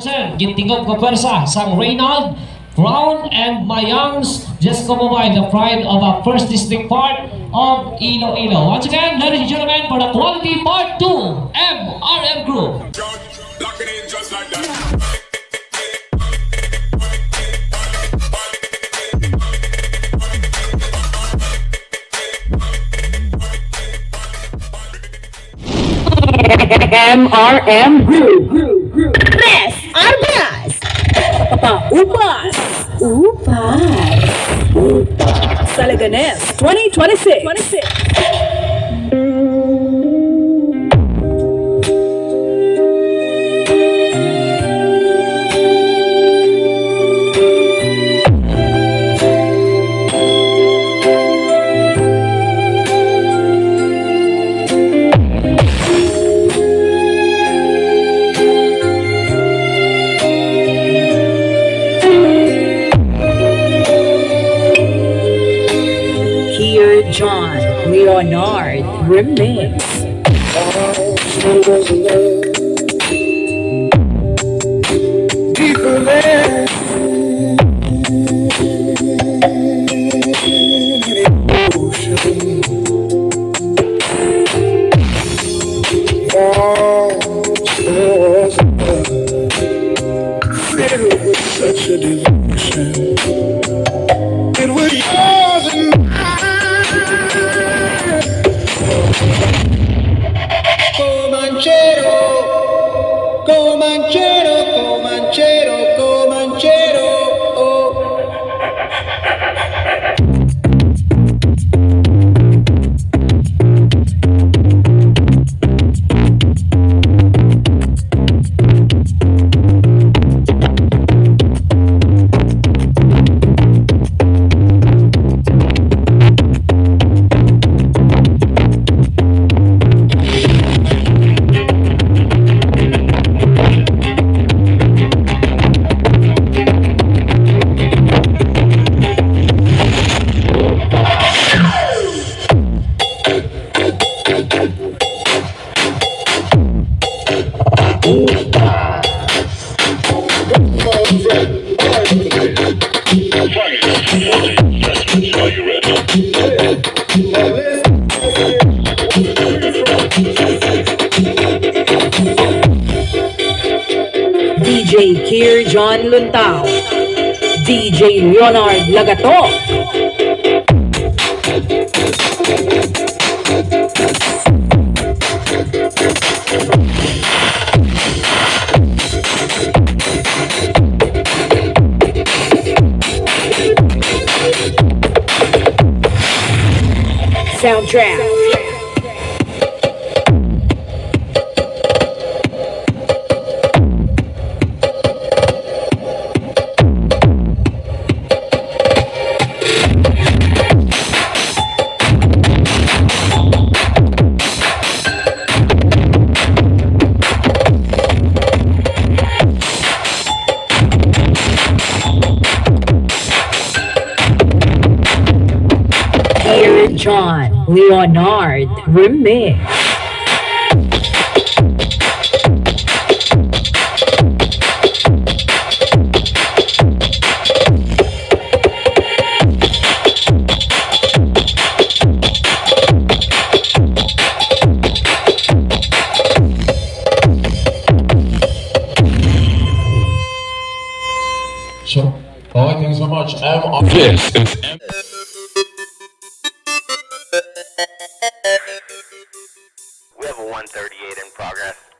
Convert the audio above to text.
100% gintingog ka pwersa sang Reynald, Crown, and MAYANG's just Mobile, the pride of a first district part of Iloilo. Once again, ladies and gentlemen, for the Quality Part 2 MRM Group. Locking in just like that. MRM Group. Tres Arbas. Paupas. Upas. Sa LEGANES 2026. John Leonard Remix. Such a devotion. It was yours and Comanchero, Comanchero, Comanchero, Comanchero, oh. DJ Kier John Luntao. DJ Leonard Lagato. Soundtrack. John Leonard Remix. So, thank you so much. This is We have a 138 in progress.